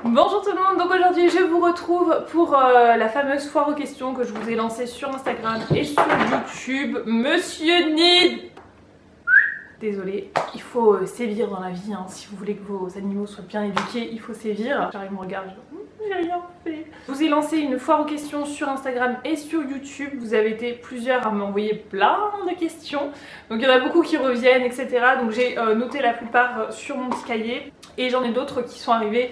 Bonjour tout le monde, donc aujourd'hui je vous retrouve pour la fameuse foire aux questions que je vous ai lancée sur Instagram et sur YouTube. Monsieur Nid, désolée, il faut sévir dans la vie, hein. Si vous voulez que vos animaux soient bien éduqués, il faut sévir. J'arrive, me regarde, j'ai rien fait. Je vous ai lancé une foire aux questions sur Instagram et sur YouTube. Vous avez été plusieurs à m'envoyer plein de questions. Donc il y en a beaucoup qui reviennent, etc. Donc j'ai noté la plupart sur mon petit cahier. Et j'en ai d'autres qui sont arrivés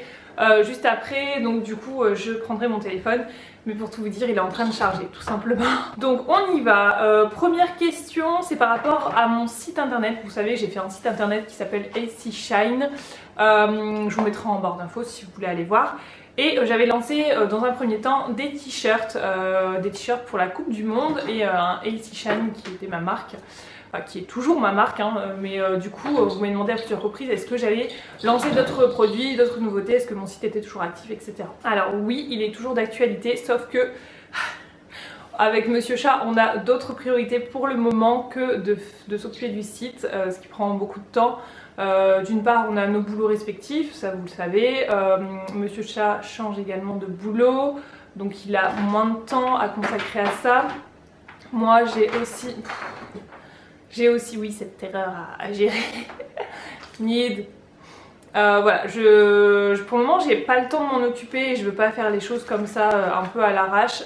juste après. Donc du coup je prendrai mon téléphone. Mais pour tout vous dire, il est en train de charger tout simplement. Donc on y va. Première question, c'est par rapport à mon site internet. Vous savez, j'ai fait un site internet qui s'appelle AC Shine. Je vous mettrai en barre d'infos si vous voulez aller voir. Et j'avais lancé dans un premier temps des t-shirts pour la Coupe du Monde et un AC Shine qui était ma marque. Enfin, qui est toujours ma marque, hein, mais du coup vous m'avez demandé à plusieurs reprises est-ce que j'allais lancer d'autres produits, d'autres nouveautés, est-ce que mon site était toujours actif, etc. Alors oui, il est toujours d'actualité, sauf que avec Monsieur Chat, on a d'autres priorités pour le moment que de s'occuper du site, ce qui prend beaucoup de temps. D'une part, on a nos boulots respectifs, ça vous le savez. Monsieur Chat change également de boulot, donc il a moins de temps à consacrer à ça. Moi, j'ai aussi, oui, cette erreur à gérer. Need. Voilà, pour le moment j'ai pas le temps de m'en occuper et je veux pas faire les choses comme ça un peu à l'arrache.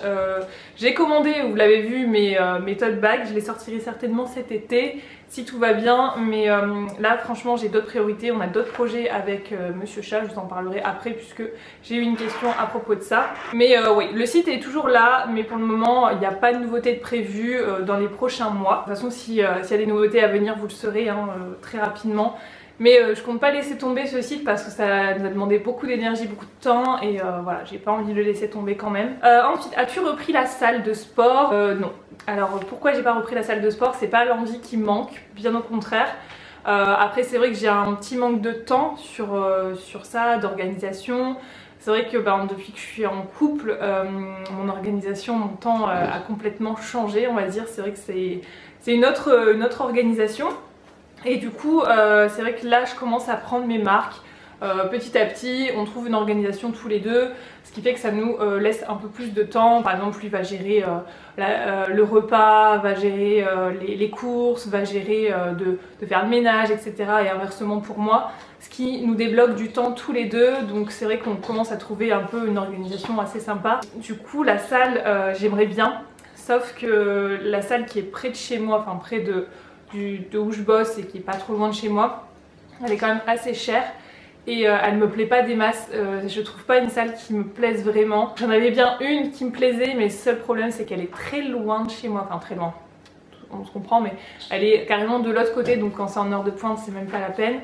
J'ai commandé, vous l'avez vu, mes tote bags, je les sortirai certainement cet été si tout va bien, mais là franchement j'ai d'autres priorités, on a d'autres projets avec Monsieur Chat, je vous en parlerai après puisque j'ai eu une question à propos de ça. Mais oui, le site est toujours là, mais pour le moment il n'y a pas de nouveautés de prévues dans les prochains mois. De toute façon s'il y a des nouveautés à venir vous le saurez hein, très rapidement. Mais je compte pas laisser tomber ce site parce que ça nous a demandé beaucoup d'énergie, beaucoup de temps et voilà, j'ai pas envie de le laisser tomber quand même. Ensuite, as-tu repris la salle de sport? Non. Alors pourquoi j'ai pas repris la salle de sport? C'est pas l'envie qui manque, bien au contraire. Après c'est vrai que j'ai un petit manque de temps sur ça, d'organisation. C'est vrai que depuis que je suis en couple, mon organisation, mon temps a complètement changé, on va dire. C'est vrai que c'est une autre organisation. Et du coup, c'est vrai que là, je commence à prendre mes marques. Petit à petit, on trouve une organisation tous les deux, ce qui fait que ça nous laisse un peu plus de temps. Par exemple, lui va gérer le repas, va gérer les courses, va gérer de faire le ménage, etc. Et inversement pour moi, ce qui nous débloque du temps tous les deux. Donc c'est vrai qu'on commence à trouver un peu une organisation assez sympa. Du coup, la salle, j'aimerais bien, sauf que la salle qui est près de chez moi, enfin près de où je bosse et qui est pas trop loin de chez moi, elle est quand même assez chère et elle me plaît pas des masses. Je trouve pas une salle qui me plaise vraiment. J'en avais bien une qui me plaisait, mais le seul problème c'est qu'elle est très loin de chez moi, enfin très loin, on se comprend, mais elle est carrément de l'autre côté, donc quand c'est en heure de pointe c'est même pas la peine.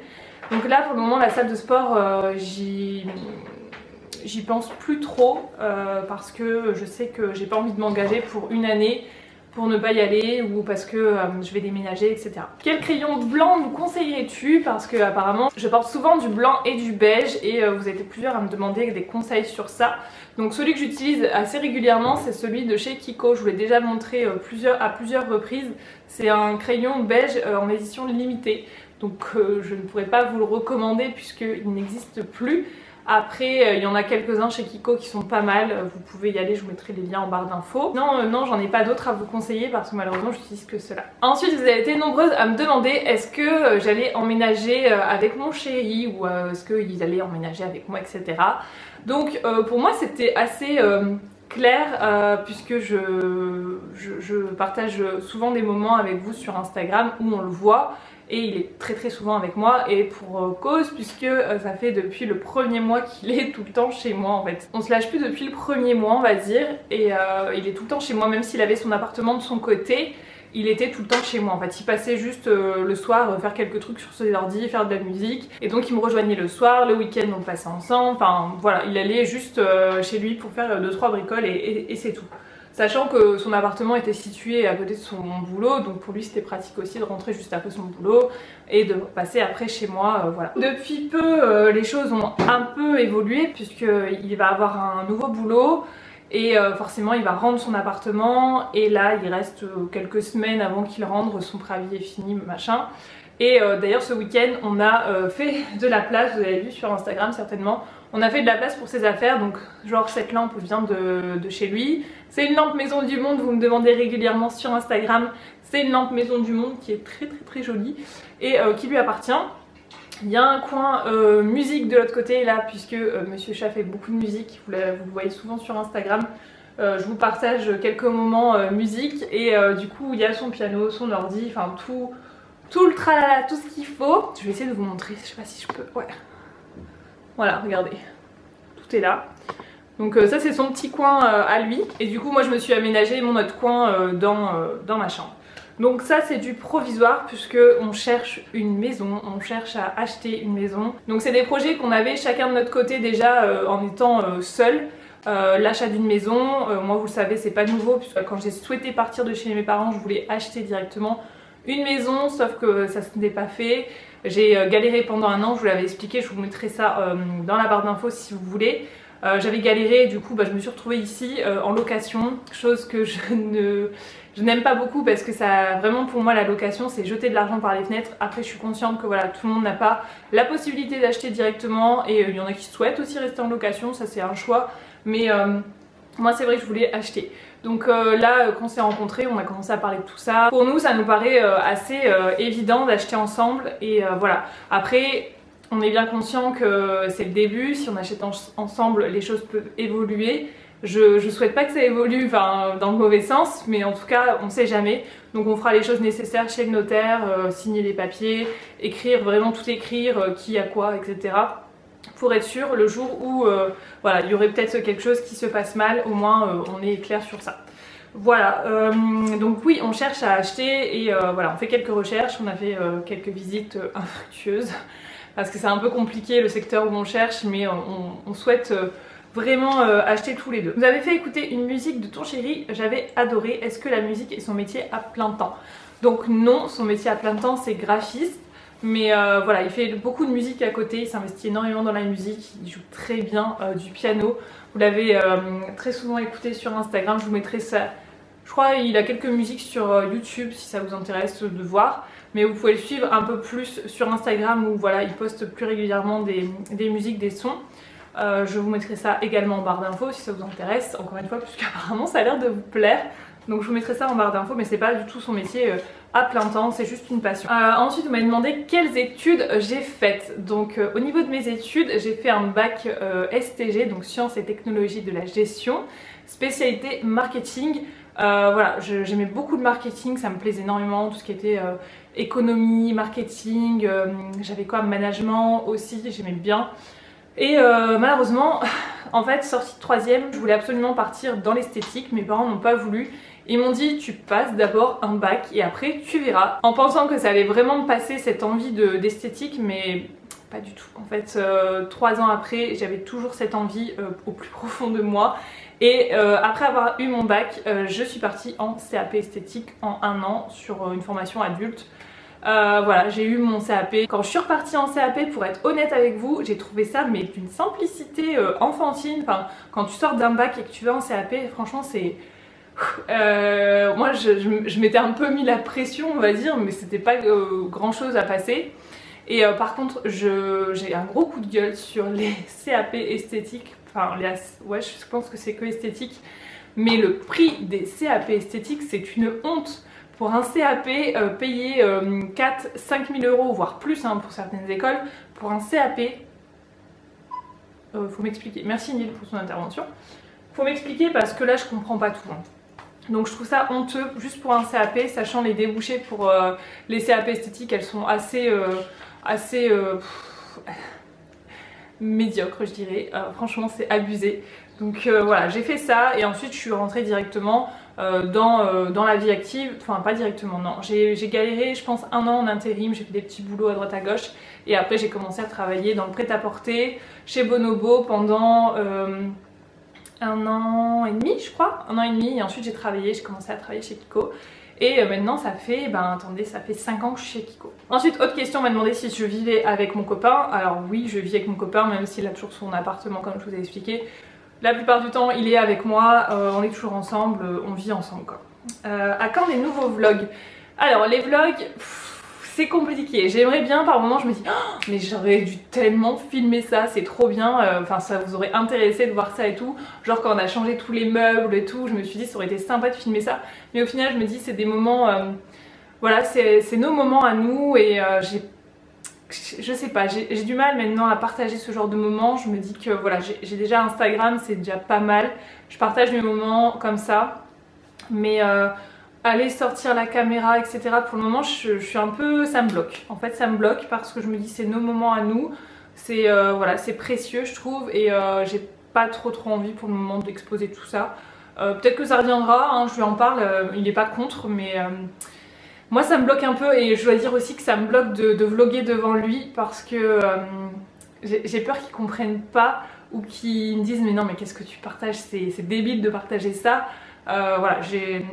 Donc là pour le moment la salle de sport j'y pense plus trop parce que je sais que j'ai pas envie de m'engager pour une année pour ne pas y aller ou parce que je vais déménager, etc. Quel crayon blanc nous conseillerais-tu? Parce que apparemment je porte souvent du blanc et du beige et vous êtes plusieurs à me demander des conseils sur ça. Donc celui que j'utilise assez régulièrement c'est celui de chez Kiko, je vous l'ai déjà montré à plusieurs reprises. C'est un crayon beige en édition limitée. Donc je ne pourrais pas vous le recommander puisqu'il n'existe plus. Après, il y en a quelques-uns chez Kiko qui sont pas mal, vous pouvez y aller, je vous mettrai les liens en barre d'infos. Non, j'en ai pas d'autres à vous conseiller parce que malheureusement j'utilise que cela. Ensuite, vous avez été nombreuses à me demander est-ce que j'allais emménager avec mon chéri ou est-ce qu'ils allaient emménager avec moi, etc. Donc pour moi c'était assez clair puisque je partage souvent des moments avec vous sur Instagram où on le voit. Et il est très souvent avec moi et pour cause puisque ça fait depuis le premier mois qu'il est tout le temps chez moi en fait. On se lâche plus depuis le premier mois on va dire et il est tout le temps chez moi même s'il avait son appartement de son côté. Il était tout le temps chez moi en fait, il passait juste le soir faire quelques trucs sur ses ordi, faire de la musique et donc il me rejoignait le soir, le week-end on le passait ensemble, enfin voilà, il allait juste chez lui pour faire 2-3 bricoles et c'est tout. Sachant que son appartement était situé à côté de son boulot, donc pour lui c'était pratique aussi de rentrer juste après son boulot et de passer après chez moi, voilà. Depuis peu, les choses ont un peu évolué puisqu'il va avoir un nouveau boulot et forcément il va rendre son appartement et là il reste quelques semaines avant qu'il rende, son préavis est fini, machin. Et d'ailleurs ce week-end on a fait de la place, vous avez vu sur Instagram certainement, on a fait de la place pour ses affaires. Donc genre cette lampe vient de chez lui, c'est une lampe Maison du Monde, vous me demandez régulièrement sur Instagram. C'est une lampe Maison du Monde qui est très jolie et qui lui appartient. Il y a un coin musique de l'autre côté là, puisque Monsieur Chat fait beaucoup de musique, vous le voyez souvent sur Instagram. Je vous partage quelques moments musique et du coup il y a son piano, son ordi, enfin tout le tralala, tout ce qu'il faut. Je vais essayer de vous montrer, je sais pas si je peux, ouais. Voilà, regardez, tout est là. Donc ça c'est son petit coin à lui et du coup moi je me suis aménagé mon autre coin dans ma chambre. Donc ça c'est du provisoire puisque on cherche une maison, on cherche à acheter une maison. Donc c'est des projets qu'on avait chacun de notre côté déjà en étant seul. L'achat d'une maison, moi vous le savez c'est pas nouveau puisque quand j'ai souhaité partir de chez mes parents je voulais acheter directement une maison, sauf que ça ne s'était pas fait. J'ai galéré pendant un an, je vous l'avais expliqué, je vous mettrai ça dans la barre d'infos si vous voulez. J'avais galéré et du coup je me suis retrouvée ici en location, chose que je n'aime pas beaucoup parce que ça, vraiment pour moi la location c'est jeter de l'argent par les fenêtres. Après je suis consciente que voilà, tout le monde n'a pas la possibilité d'acheter directement et il y en a qui souhaitent aussi rester en location, ça c'est un choix, mais moi c'est vrai que je voulais acheter. Donc là quand on s'est rencontrés on a commencé à parler de tout ça. Pour nous ça nous paraît assez évident d'acheter ensemble et voilà. Après on est bien conscient que c'est le début, si on achète ensemble les choses peuvent évoluer. Je souhaite pas que ça évolue dans le mauvais sens, mais en tout cas on sait jamais. Donc on fera les choses nécessaires chez le notaire, signer les papiers, écrire, vraiment tout écrire, qui a quoi, etc. Pour être sûr le jour où voilà, il y aurait peut-être quelque chose qui se passe mal, au moins on est clair sur ça. Voilà, donc oui on cherche à acheter et voilà, on fait quelques recherches, on a fait quelques visites infructueuses parce que c'est un peu compliqué le secteur où on cherche, mais on souhaite vraiment acheter tous les deux. Vous avez fait écouter une musique de ton chéri, j'avais adoré. Est-ce que la musique est son métier à plein temps? Donc non, son métier à plein temps c'est graphiste. Mais voilà, il fait beaucoup de musique à côté, il s'investit énormément dans la musique, il joue très bien du piano. Vous l'avez très souvent écouté sur Instagram, je vous mettrai ça. Je crois qu'il a quelques musiques sur YouTube si ça vous intéresse de voir. Mais vous pouvez le suivre un peu plus sur Instagram où voilà, il poste plus régulièrement des musiques, des sons. Je vous mettrai ça également en barre d'infos si ça vous intéresse, encore une fois, puisqu'apparemment ça a l'air de vous plaire. Donc je vous mettrai ça en barre d'infos, mais c'est pas du tout son métier à plein temps, c'est juste une passion. Ensuite vous m'avez demandé quelles études j'ai faites. Donc au niveau de mes études, j'ai fait un bac STG, donc sciences et technologies de la gestion, spécialité marketing. Voilà, j'aimais beaucoup le marketing, ça me plaisait énormément, tout ce qui était économie, marketing, j'avais quoi, management aussi, j'aimais bien. Et malheureusement, en fait, sortie de troisième, je voulais absolument partir dans l'esthétique, mes parents n'ont pas voulu. Ils m'ont dit tu passes d'abord un bac et après tu verras. En pensant que ça allait vraiment me passer cette envie d'esthétique, mais pas du tout. En fait, 3 ans après, j'avais toujours cette envie au plus profond de moi. Et après avoir eu mon bac, je suis partie en CAP esthétique en 1 an sur une formation adulte. Voilà, j'ai eu mon CAP. Quand je suis repartie en CAP, pour être honnête avec vous, j'ai trouvé ça mais d'une simplicité enfantine. Enfin, quand tu sors d'un bac et que tu vas en CAP, franchement c'est... moi je m'étais un peu mis la pression on va dire, mais c'était pas grand chose à passer. Et par contre j'ai un gros coup de gueule sur les CAP esthétiques. Enfin ouais, je pense que c'est que esthétique. Mais le prix des CAP esthétiques c'est une honte. Pour un CAP, payer 4-5 000 €, voire plus hein, pour certaines écoles, pour un CAP, faut m'expliquer. Merci Neil pour son intervention. Faut m'expliquer parce que là je comprends pas tout. Hein. Donc je trouve ça honteux juste pour un CAP, sachant les débouchés pour les CAP esthétiques, elles sont assez médiocres je dirais. Franchement c'est abusé. Donc voilà, j'ai fait ça et ensuite je suis rentrée directement dans la vie active, enfin pas directement non, j'ai galéré je pense 1 an en intérim, j'ai fait des petits boulots à droite à gauche et après j'ai commencé à travailler dans le prêt-à-porter chez Bonobo pendant 1 an et demi je crois, 1 an et demi et ensuite j'ai commencé à travailler chez Kiko. Et maintenant ça fait, attendez, ça fait 5 ans que je suis chez Kiko. Ensuite, autre question, on m'a demandé si je vivais avec mon copain. Alors oui, je vis avec mon copain, même s'il a toujours son appartement comme je vous ai expliqué. La plupart du temps, il est avec moi, on est toujours ensemble, on vit ensemble quoi. À quand les nouveaux vlogs? Alors les vlogs, c'est compliqué. J'aimerais bien, par moments je me dis oh, mais j'aurais dû tellement filmer ça, c'est trop bien, enfin ça vous aurait intéressé de voir ça et tout. Genre quand on a changé tous les meubles et tout, je me suis dit ça aurait été sympa de filmer ça. Mais au final je me dis c'est des moments, voilà c'est nos moments à nous et je sais pas, j'ai du mal maintenant à partager ce genre de moments. Je me dis que voilà, j'ai déjà Instagram, c'est déjà pas mal. Je partage mes moments comme ça. Mais aller sortir la caméra, etc. pour le moment, je suis un peu... ça me bloque. En fait, ça me bloque parce que je me dis c'est nos moments à nous. C'est voilà, c'est précieux, je trouve. Et j'ai pas trop envie pour le moment d'exposer tout ça. Peut-être que ça reviendra, hein, je lui en parle, il est pas contre, mais... moi ça me bloque un peu et je dois dire aussi que ça me bloque de vlogger devant lui parce que j'ai peur qu'il comprenne pas ou qu'il me dise mais non mais qu'est-ce que tu partages, c'est débile de partager ça. Voilà,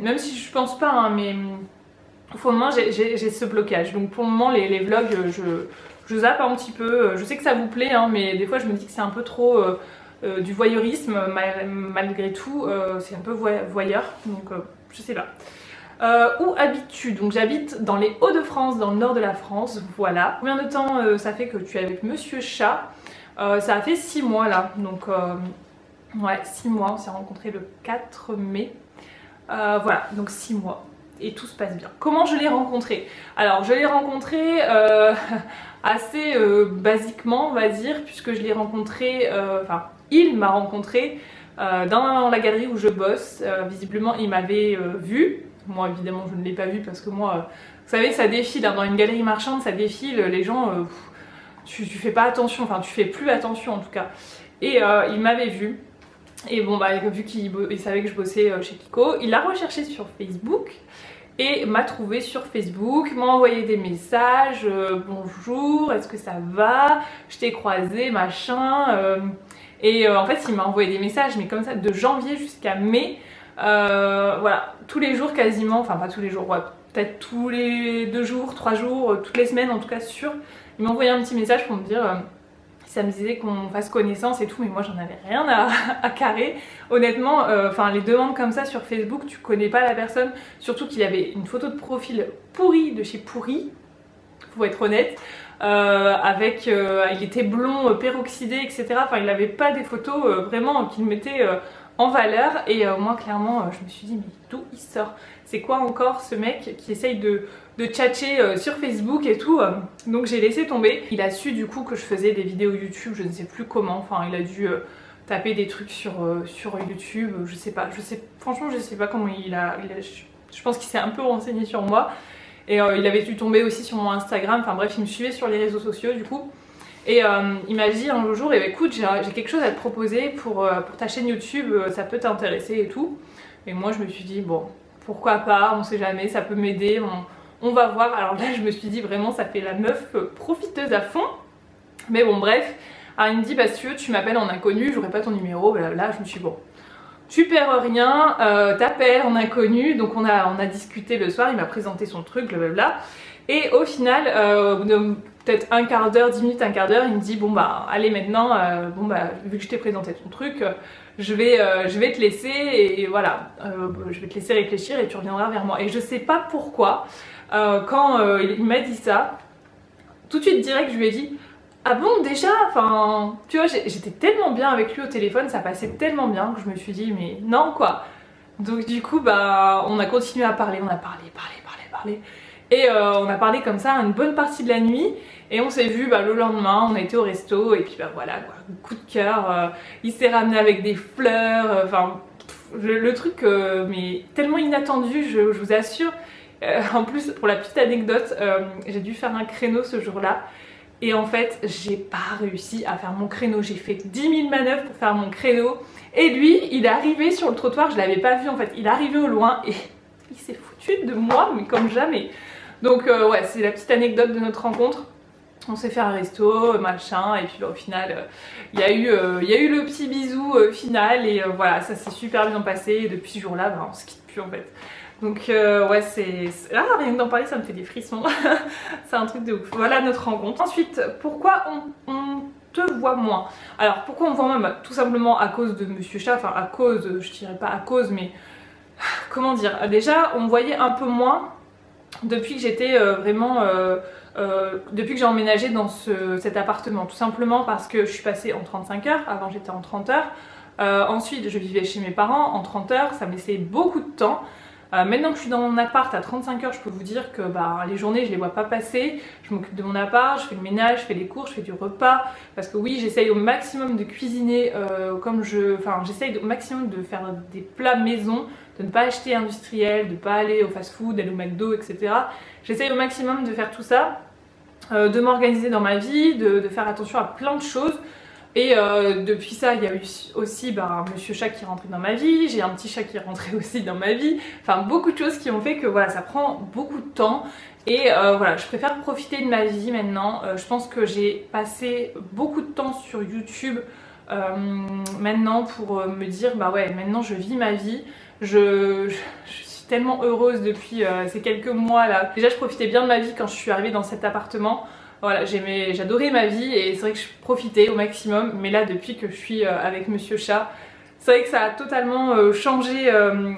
même si je pense pas hein, mais au fond de moi j'ai ce blocage. Donc pour le moment les vlogs je zappe un petit peu. Je sais que ça vous plaît hein, mais des fois je me dis que c'est un peu trop du voyeurisme malgré tout. C'est un peu voyeur donc je sais pas. Où habites-tu? Donc j'habite dans les Hauts-de-France, dans le nord de la France, voilà. Combien de temps ça fait que tu es avec Monsieur Chat? Ça a fait 6 mois là, donc ouais 6 mois, on s'est rencontrés le 4 mai. Voilà, donc 6 mois et tout se passe bien. Comment je l'ai rencontré? Alors je l'ai rencontré assez basiquement on va dire, puisque je l'ai rencontré, enfin il m'a rencontré dans la galerie où je bosse. Visiblement il m'avait vu. Moi évidemment je ne l'ai pas vu parce que moi, vous savez ça défile hein, dans une galerie marchande, ça défile, les gens, tu fais pas attention, enfin tu fais plus attention en tout cas. Et il m'avait vu, et bon bah vu qu'il savait que je bossais chez Kiko, il a recherché sur Facebook et m'a trouvé sur Facebook, m'a envoyé des messages, bonjour, est-ce que ça va, je t'ai croisé, machin, et en fait il m'a envoyé des messages mais comme ça de janvier jusqu'à mai. Voilà, tous les jours quasiment, enfin pas tous les jours, ouais, peut-être tous les 2 jours, 3 jours, toutes les semaines en tout cas sûr. Il m'a envoyé un petit message pour me dire ça me disait qu'on fasse connaissance et tout, mais moi j'en avais rien à carrer. Honnêtement, enfin les demandes comme ça sur Facebook, tu connais pas la personne, surtout qu'il avait une photo de profil pourrie de chez Pourri, faut être honnête. Avec, il était blond, peroxydé, etc. Enfin il avait pas des photos vraiment qui le mettaient en valeur et moi clairement je me suis dit mais d'où il sort? C'est quoi encore ce mec qui essaye de tchatcher sur Facebook et tout, donc j'ai laissé tomber. Il a su du coup que je faisais des vidéos YouTube, je ne sais plus comment, enfin il a dû taper des trucs sur YouTube, je sais pas, franchement je sais pas comment je pense qu'il s'est un peu renseigné sur moi et il avait dû tomber aussi sur mon Instagram, enfin bref il me suivait sur les réseaux sociaux du coup. Et il m'a dit un jour, écoute j'ai quelque chose à te proposer pour ta chaîne YouTube, ça peut t'intéresser et tout. Et moi je me suis dit bon pourquoi pas, on sait jamais, ça peut m'aider, on va voir. Alors là je me suis dit vraiment ça fait la meuf profiteuse à fond. Mais bon bref, alors il me dit bah si tu veux tu m'appelles en inconnu, j'aurai pas ton numéro, blablabla. Je me suis dit bon tu perds rien, t'appelles en inconnu. Donc on a discuté le soir, il m'a présenté son truc, blablabla. Et au final, peut-être un quart d'heure, 10 minutes, un quart d'heure, il me dit bon bah allez maintenant, bon bah vu que je t'ai présenté ton truc, je vais te laisser et voilà, je vais te laisser réfléchir et tu reviendras vers moi. Et je sais pas pourquoi, quand il m'a dit ça, tout de suite direct je lui ai dit ah bon déjà, enfin tu vois j'étais tellement bien avec lui au téléphone, ça passait tellement bien que je me suis dit mais non quoi. Donc du coup bah on a continué à parler, on a parlé. Et on a parlé comme ça une bonne partie de la nuit et on s'est vu le lendemain, on a été au resto et puis bah voilà quoi, coup de cœur, il s'est ramené avec des fleurs, enfin le truc mais tellement inattendu je vous assure. En plus pour la petite anecdote, j'ai dû faire un créneau ce jour-là et en fait j'ai pas réussi à faire mon créneau, j'ai fait 10 000 manœuvres pour faire mon créneau et lui il est arrivé sur le trottoir, je l'avais pas vu en fait, il est arrivé au loin et il s'est foutu de moi mais comme jamais. Donc ouais c'est la petite anecdote de notre rencontre. On s'est fait un resto, machin, et puis au final il y a eu le petit bisou final et voilà ça s'est super bien passé et depuis ce jour là on se quitte plus en fait. Donc ouais c'est... Ah rien que d'en parler ça me fait des frissons. C'est un truc de ouf. Voilà notre rencontre. Ensuite pourquoi on te voit moins? Alors pourquoi on voit moins? Tout simplement à cause de Monsieur Chat, enfin à cause, je dirais pas à cause mais comment dire, déjà on voyait un peu moins depuis que j'étais depuis que j'ai emménagé dans cet appartement. Tout simplement parce que je suis passée en 35 heures, avant j'étais en 30 heures. Ensuite je vivais chez mes parents en 30 heures, ça me laissait beaucoup de temps. Maintenant que je suis dans mon appart à 35 heures, je peux vous dire que les journées je les vois pas passer. Je m'occupe de mon appart, je fais le ménage, je fais les courses, je fais du repas. Parce que oui, j'essaye au maximum de cuisiner j'essaye au maximum de faire des plats maison, de ne pas acheter industriel, de ne pas aller au fast-food, aller au McDo, etc. J'essaye au maximum de faire tout ça, de m'organiser dans ma vie, de faire attention à plein de choses. Et depuis ça, il y a eu aussi monsieur chat qui est rentré dans ma vie, j'ai un petit chat qui est rentré aussi dans ma vie. Enfin, beaucoup de choses qui ont fait que voilà, ça prend beaucoup de temps. Et voilà, je préfère profiter de ma vie maintenant. Je pense que j'ai passé beaucoup de temps sur YouTube maintenant pour me dire, ouais, maintenant je vis ma vie. Je suis tellement heureuse depuis ces quelques mois là. Déjà, je profitais bien de ma vie quand je suis arrivée dans cet appartement. Voilà, j'adorais ma vie et c'est vrai que je profitais au maximum. Mais là, depuis que je suis avec Monsieur Chat, c'est vrai que ça a totalement changé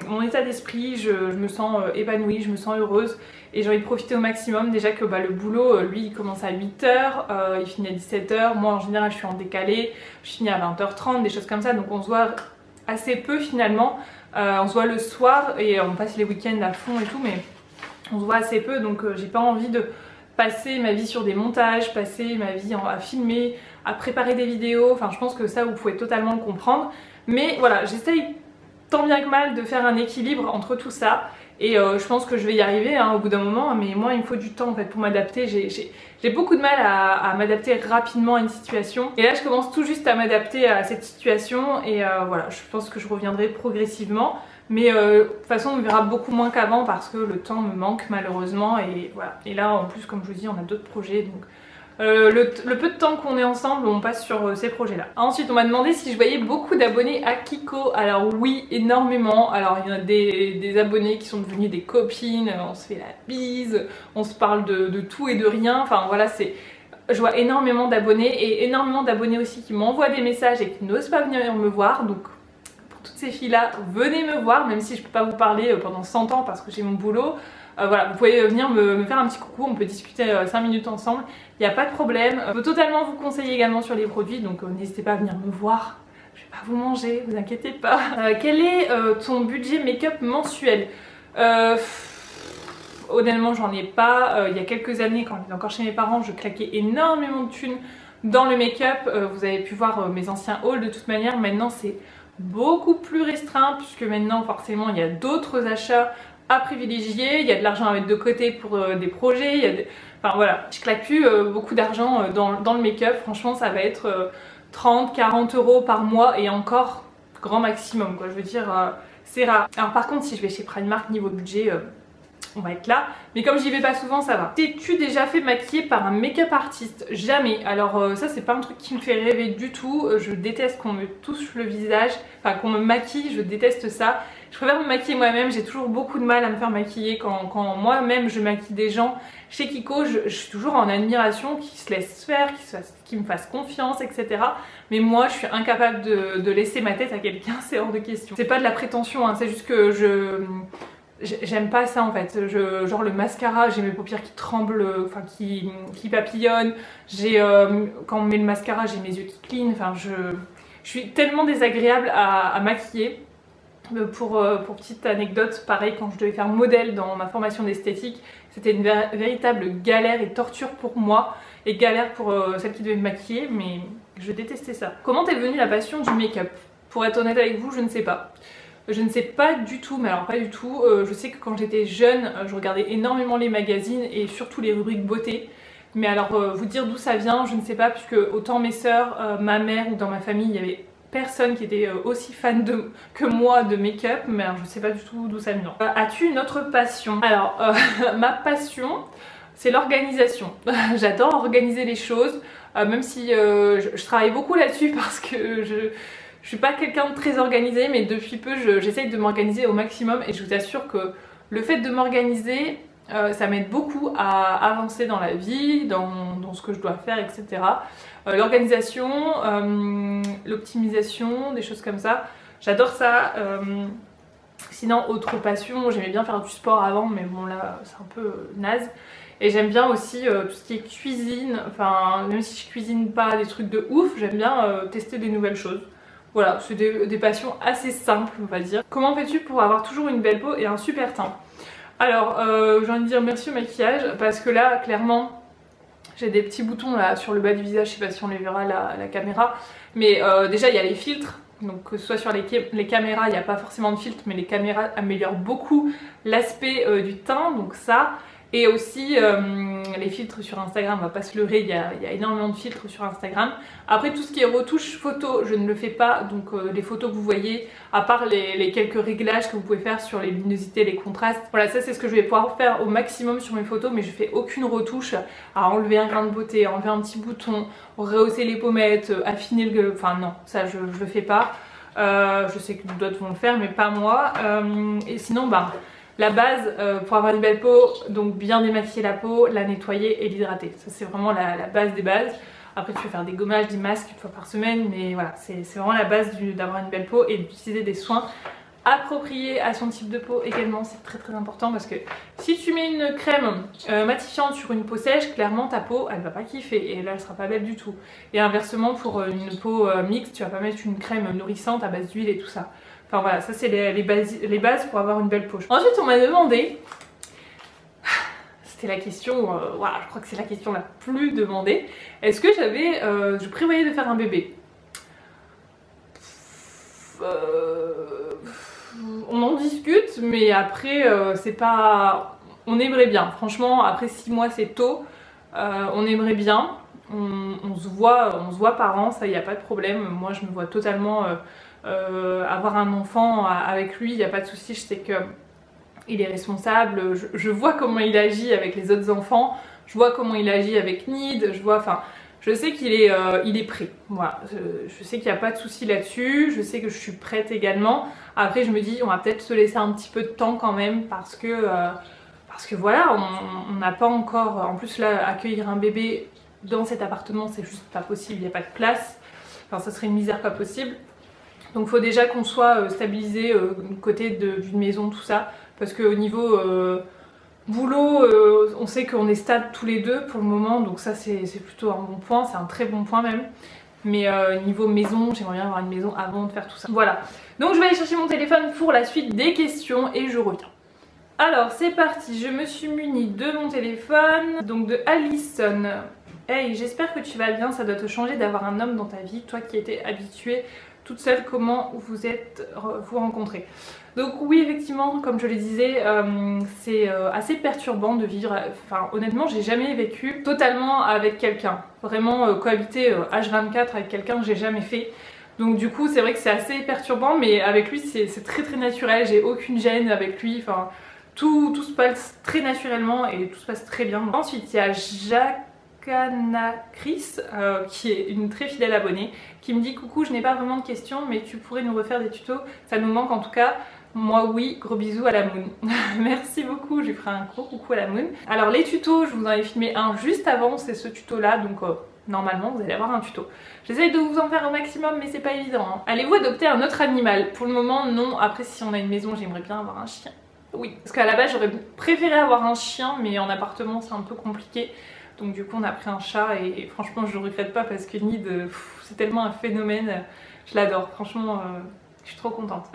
mon état d'esprit. Je me sens épanouie, je me sens heureuse et j'ai envie de profiter au maximum. Déjà que le boulot, lui, il commence à 8 h, il finit à 17 h. Moi, en général, je suis en décalé, je finis à 20 h 30, des choses comme ça. Donc on se voit assez peu finalement. On se voit le soir et on passe les week-ends à fond et tout, mais on se voit assez peu. Donc j'ai pas envie de passer ma vie sur des montages, passer ma vie à filmer, à préparer des vidéos. Enfin, je pense que ça, vous pouvez totalement le comprendre. Mais voilà, j'essaye tant bien que mal de faire un équilibre entre tout ça. Et je pense que je vais y arriver au bout d'un moment. Mais moi, il me faut du temps en fait pour m'adapter. J'ai beaucoup de mal à m'adapter rapidement à une situation. Et là, je commence tout juste à m'adapter à cette situation. Et voilà, je pense que je reviendrai progressivement. Mais de toute façon, on verra beaucoup moins qu'avant parce que le temps me manque malheureusement. Et voilà. Et là, en plus, comme je vous dis, on a d'autres projets. Donc le peu de temps qu'on est ensemble, on passe sur ces projets-là. Ensuite, on m'a demandé si je voyais beaucoup d'abonnés à Kiko. Alors oui, énormément. Alors il y en a des abonnés qui sont devenus des copines, on se fait la bise, on se parle de tout et de rien. Enfin voilà, je vois énormément d'abonnés et énormément d'abonnés aussi qui m'envoient des messages et qui n'osent pas venir me voir. Donc pour toutes ces filles-là, venez me voir, même si je peux pas vous parler pendant 100 ans parce que j'ai mon boulot. Voilà, vous pouvez venir me faire un petit coucou, on peut discuter 5 minutes ensemble, il n'y a pas de problème. Je peux totalement vous conseiller également sur les produits, donc n'hésitez pas à venir me voir. Je vais pas vous manger, vous inquiétez pas. Quel est ton budget make-up mensuel? Honnêtement, j'en ai pas. Il y a quelques années, quand j'étais encore chez mes parents, je claquais énormément de thunes dans le make-up. Vous avez pu voir mes anciens hauls de toute manière. Maintenant, c'est beaucoup plus restreint puisque maintenant, forcément, il y a d'autres achats à privilégier, il y a de l'argent à mettre de côté pour des projets, enfin voilà, je claque plus beaucoup d'argent dans le make-up. Franchement, ça va être 30-40 € par mois et encore grand maximum quoi, je veux dire c'est rare. Alors par contre, si je vais chez Primark, niveau budget, on va être là, mais comme j'y vais pas souvent, ça va. T'es-tu déjà fait maquiller par un make-up artiste? Jamais. Alors ça, c'est pas un truc qui me fait rêver du tout. Je déteste qu'on me touche le visage, enfin qu'on me maquille, je déteste ça. Je préfère me maquiller moi-même, j'ai toujours beaucoup de mal à me faire maquiller quand moi-même je maquille des gens. Chez Kiko, je suis toujours en admiration, qu'ils se laissent faire, qu'ils me fassent confiance, etc. Mais moi, je suis incapable de laisser ma tête à quelqu'un, c'est hors de question. C'est pas de la prétention, c'est juste que j'aime pas ça en fait. Genre le mascara, j'ai mes paupières qui tremblent, enfin qui papillonnent. Quand on met le mascara, j'ai mes yeux qui clignent. Enfin, je suis tellement désagréable à maquiller. Pour petite anecdote, pareil, quand je devais faire modèle dans ma formation d'esthétique, c'était une véritable galère et torture pour moi et galère pour celle qui devait me maquiller, mais je détestais ça. Comment t'es venue la passion du make-up? Pour être honnête avec vous, je ne sais pas. Je ne sais pas du tout, mais alors pas du tout. Je sais que quand j'étais jeune, je regardais énormément les magazines et surtout les rubriques beauté. Mais alors vous dire d'où ça vient, je ne sais pas, puisque autant mes sœurs, ma mère ou dans ma famille, il y avait personne qui était aussi fan que moi de make-up, mais alors, je sais pas du tout d'où ça vient. As-tu une autre passion? Alors ma passion, c'est l'organisation. J'adore organiser les choses, même si je travaille beaucoup là-dessus parce que je suis pas quelqu'un de très organisé, mais depuis peu j'essaye de m'organiser au maximum et je vous assure que le fait de m'organiser, ça m'aide beaucoup à avancer dans la vie, dans ce que je dois faire, etc. L'organisation, l'optimisation, des choses comme ça, j'adore ça. Sinon autre passion, j'aimais bien faire du sport avant mais bon là c'est un peu naze. Et j'aime bien aussi tout ce qui est cuisine, enfin même si je cuisine pas des trucs de ouf, j'aime bien tester des nouvelles choses. Voilà, c'est des passions assez simples on va dire. Comment fais-tu pour avoir toujours une belle peau et un super teint? Alors j'ai envie de dire merci au maquillage parce que là clairement j'ai des petits boutons là sur le bas du visage, je sais pas si on les verra à la caméra, mais déjà il y a les filtres. Donc que ce soit sur les caméras, il n'y a pas forcément de filtre, mais les caméras améliorent beaucoup l'aspect du teint, donc ça. Et aussi les filtres sur Instagram, on va pas se leurrer, il y a énormément de filtres sur Instagram. Après tout ce qui est retouche photo, je ne le fais pas, donc les photos que vous voyez, à part les quelques réglages que vous pouvez faire sur les luminosités, les contrastes. Voilà, ça c'est ce que je vais pouvoir faire au maximum sur mes photos, mais je fais aucune retouche à enlever un grain de beauté, à enlever un petit bouton, rehausser les pommettes, affiner le... Enfin non, ça je le fais pas. Je sais que d'autres vont le faire, mais pas moi. Et sinon, bah... La base pour avoir une belle peau, donc bien démaquiller la peau, la nettoyer et l'hydrater. Ça c'est vraiment la base des bases. Après tu peux faire des gommages, des masques une fois par semaine, mais voilà, c'est vraiment la base d'avoir une belle peau et d'utiliser des soins appropriés à son type de peau également. C'est très important parce que si tu mets une crème matifiante sur une peau sèche, clairement ta peau elle va pas kiffer et là elle sera pas belle du tout. Et inversement pour une peau mixte, tu vas pas mettre une crème nourrissante à base d'huile et tout ça. Enfin voilà, ça c'est les bases pour avoir une belle peau. Ensuite on m'a demandé, c'était la question, voilà, je crois que c'est la question la plus demandée, est-ce que je prévoyais de faire un bébé? On en discute, mais après c'est pas... On aimerait bien, franchement, après 6 mois c'est tôt, on aimerait bien, on se voit par an, ça y a pas de problème, moi je me vois totalement... avoir un enfant avec lui, il n'y a pas de souci, je sais que il est responsable, je vois comment il agit avec les autres enfants, je vois comment il agit avec Nid, je sais qu'il est, il est prêt, voilà, je sais qu'il n'y a pas de souci là-dessus, je sais que je suis prête également. Après je me dis on va peut-être se laisser un petit peu de temps quand même parce que voilà, on n'a pas encore, en plus là accueillir un bébé dans cet appartement c'est juste pas possible, il n'y a pas de place, enfin ça serait une misère pas possible. Donc il faut déjà qu'on soit stabilisé côté d'une maison, tout ça. Parce qu'au niveau boulot, on sait qu'on est stable tous les deux pour le moment. Donc ça c'est plutôt un bon point, c'est un très bon point même. Mais niveau maison, j'aimerais bien avoir une maison avant de faire tout ça. Voilà. Donc je vais aller chercher mon téléphone pour la suite des questions et je reviens. Alors c'est parti, je me suis munie de mon téléphone. Donc de Alison. Hey, j'espère que tu vas bien, ça doit te changer d'avoir un homme dans ta vie, toi qui étais habituée toute seule, comment vous vous rencontrez. Donc oui effectivement comme je le disais c'est assez perturbant de vivre, enfin honnêtement j'ai jamais vécu totalement avec quelqu'un, vraiment cohabiter H24 avec quelqu'un j'ai jamais fait. Donc du coup c'est vrai que c'est assez perturbant mais avec lui c'est très naturel, j'ai aucune gêne avec lui, enfin tout se passe très naturellement et tout se passe très bien. Ensuite il y a Jacques Chris, qui est une très fidèle abonnée, qui me dit coucou, je n'ai pas vraiment de questions mais tu pourrais nous refaire des tutos, ça nous manque en tout cas. Moi oui, gros bisous à la Moon. Merci beaucoup, je lui ferai un gros coucou à la Moon. Alors les tutos, je vous en ai filmé un juste avant, c'est ce tuto là, donc normalement vous allez avoir un tuto. J'essaye de vous en faire au maximum mais c'est pas évident hein. Allez-vous adopter un autre animal? Pour le moment non, après si on a une maison j'aimerais bien avoir un chien. Oui, parce qu'à la base j'aurais préféré avoir un chien mais en appartement c'est un peu compliqué. Donc du coup on a pris un chat et franchement je ne regrette pas parce que Nid c'est tellement un phénomène, je l'adore, franchement je suis trop contente.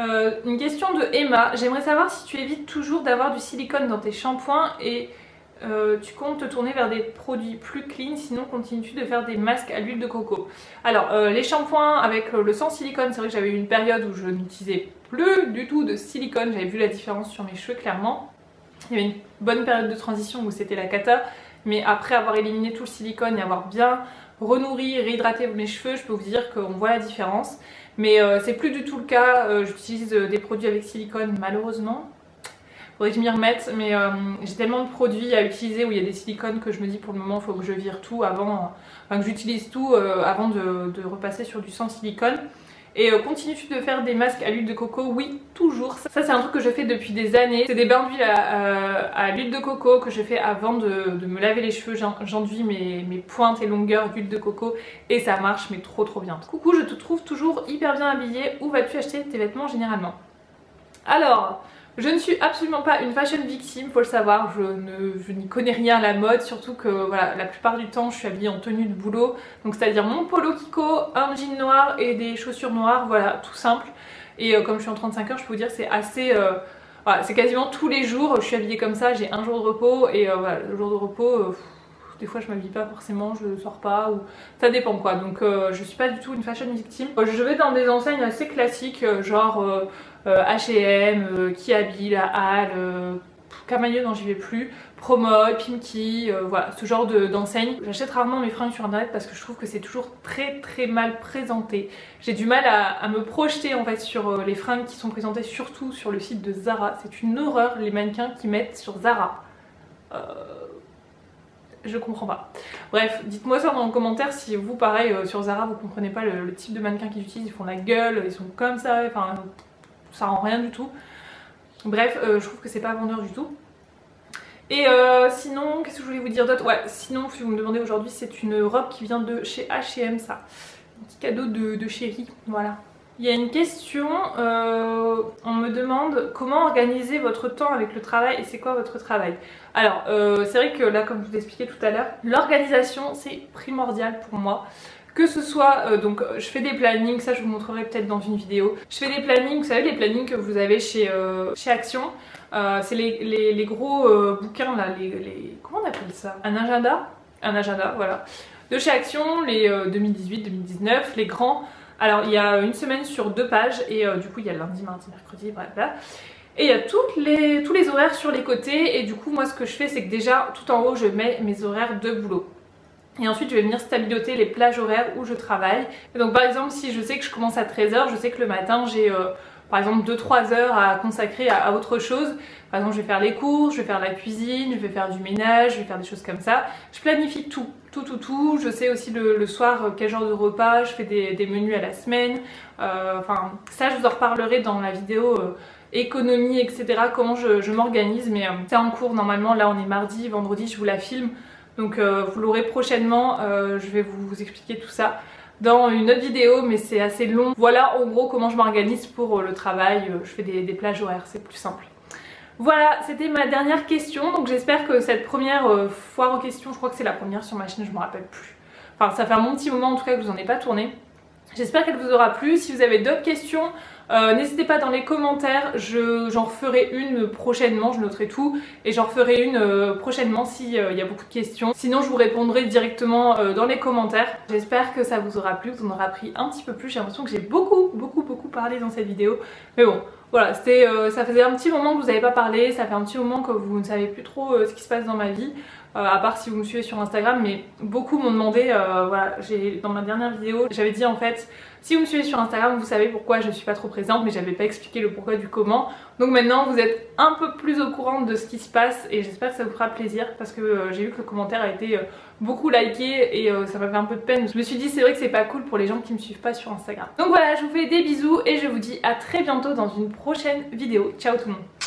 Une question de Emma, j'aimerais savoir si tu évites toujours d'avoir du silicone dans tes shampoings et tu comptes te tourner vers des produits plus clean, sinon continues-tu de faire des masques à l'huile de coco? Alors les shampoings avec le sans silicone, c'est vrai que j'avais eu une période où je n'utilisais plus du tout de silicone, j'avais vu la différence sur mes cheveux clairement. Il y avait une bonne période de transition où c'était la cata. Mais après avoir éliminé tout le silicone et avoir bien renourri, réhydraté mes cheveux, je peux vous dire qu'on voit la différence. Mais c'est plus du tout le cas, j'utilise des produits avec silicone malheureusement. Faudrait que je m'y remette, mais j'ai tellement de produits à utiliser où il y a des silicones que je me dis pour le moment il faut que je vire tout avant, enfin que j'utilise tout avant de repasser sur du sans silicone. Et continues-tu de faire des masques à l'huile de coco? Oui, toujours. Ça c'est un truc que je fais depuis des années. C'est des bains d'huile à l'huile de coco que je fais avant de me laver les cheveux. J'enduis mes pointes et longueurs d'huile de coco et ça marche mais trop bien. Coucou, je te trouve toujours hyper bien habillée. Où vas-tu acheter tes vêtements généralement? Alors, je ne suis absolument pas une fashion victime, faut le savoir, je n'y connais rien à la mode, surtout que voilà, la plupart du temps je suis habillée en tenue de boulot, donc c'est-à-dire mon polo Kiko, un jean noir et des chaussures noires, voilà, tout simple. Et comme je suis en 35 heures, je peux vous dire que c'est assez... voilà, c'est quasiment tous les jours, je suis habillée comme ça, j'ai un jour de repos et voilà, le jour de repos... des fois je m'habille pas forcément, je sors pas ou ça dépend quoi, donc je suis pas du tout une fashion victime. Je vais dans des enseignes assez classiques genre H&M, Kiabi, La Halle, Camaïeu non j'y vais plus, Promode, Pimki, voilà ce genre d'enseignes. J'achète rarement mes fringues sur internet parce que je trouve que c'est toujours très mal présenté. J'ai du mal à me projeter en fait sur les fringues qui sont présentées surtout sur le site de Zara. C'est une horreur les mannequins qui mettent sur Zara. Je comprends pas. Bref, dites-moi ça dans les commentaires si vous, pareil, sur Zara, vous comprenez pas le type de mannequin qu'ils utilisent. Ils font la gueule, ils sont comme ça, enfin, ça rend rien du tout. Bref, je trouve que c'est pas vendeur du tout. Et sinon, qu'est-ce que je voulais vous dire d'autre? Ouais, sinon, si vous me demandez aujourd'hui, c'est une robe qui vient de chez H&M, ça. Un petit cadeau de chérie, voilà. Il y a une question, on me demande comment organiser votre temps avec le travail et c'est quoi votre travail. Alors c'est vrai que là comme je vous l'expliquais tout à l'heure, l'organisation c'est primordial pour moi. Que ce soit, donc je fais des plannings, ça je vous montrerai peut-être dans une vidéo. Je fais des plannings, vous savez les plannings que vous avez chez Action. C'est les gros bouquins là, comment on appelle ça? Un agenda? Un agenda, voilà. De chez Action, les 2018-2019, les grands. Alors il y a une semaine sur 2 pages et du coup il y a lundi, mardi, mercredi, bref là. Et il y a tous les horaires sur les côtés et du coup moi ce que je fais c'est que déjà tout en haut je mets mes horaires de boulot. Et ensuite je vais venir stabiloter les plages horaires où je travaille. Et donc par exemple si je sais que je commence à 13 h, je sais que le matin j'ai par exemple 2-3 heures à consacrer à autre chose. Par exemple je vais faire les courses, je vais faire la cuisine, je vais faire du ménage, je vais faire des choses comme ça. Je planifie tout. Je sais aussi le soir quel genre de repas, je fais des menus à la semaine. Enfin ça je vous en reparlerai dans la vidéo économie etc. Comment je m'organise, mais c'est en cours normalement. Là on est mardi, vendredi je vous la filme. Donc vous l'aurez prochainement, je vais vous expliquer tout ça dans une autre vidéo mais c'est assez long. Voilà en gros comment je m'organise pour le travail, je fais des plages horaires, c'est plus simple. Voilà, c'était ma dernière question, donc j'espère que cette première foire aux questions, je crois que c'est la première sur ma chaîne, je me rappelle plus. Enfin ça fait un bon petit moment en tout cas que je vous en ai pas tourné. J'espère qu'elle vous aura plu. Si vous avez d'autres questions, n'hésitez pas dans les commentaires, j'en referai une prochainement, je noterai tout et j'en referai une prochainement s'il y a beaucoup de questions. Sinon je vous répondrai directement dans les commentaires. J'espère que ça vous aura plu, que vous en aurez appris un petit peu plus. J'ai l'impression que j'ai beaucoup parlé dans cette vidéo. Mais bon, voilà, ça faisait un petit moment que vous n'avez pas parlé, ça fait un petit moment que vous ne savez plus trop ce qui se passe dans ma vie. À part si vous me suivez sur Instagram, mais beaucoup m'ont demandé, voilà, dans ma dernière vidéo, j'avais dit en fait, si vous me suivez sur Instagram, vous savez pourquoi je suis pas trop présente, mais j'avais pas expliqué le pourquoi du comment. Donc maintenant, vous êtes un peu plus au courant de ce qui se passe et j'espère que ça vous fera plaisir parce que j'ai vu que le commentaire a été beaucoup liké et ça m'a fait un peu de peine. Je me suis dit, c'est vrai que c'est pas cool pour les gens qui me suivent pas sur Instagram. Donc voilà, je vous fais des bisous et je vous dis à très bientôt dans une prochaine vidéo. Ciao tout le monde!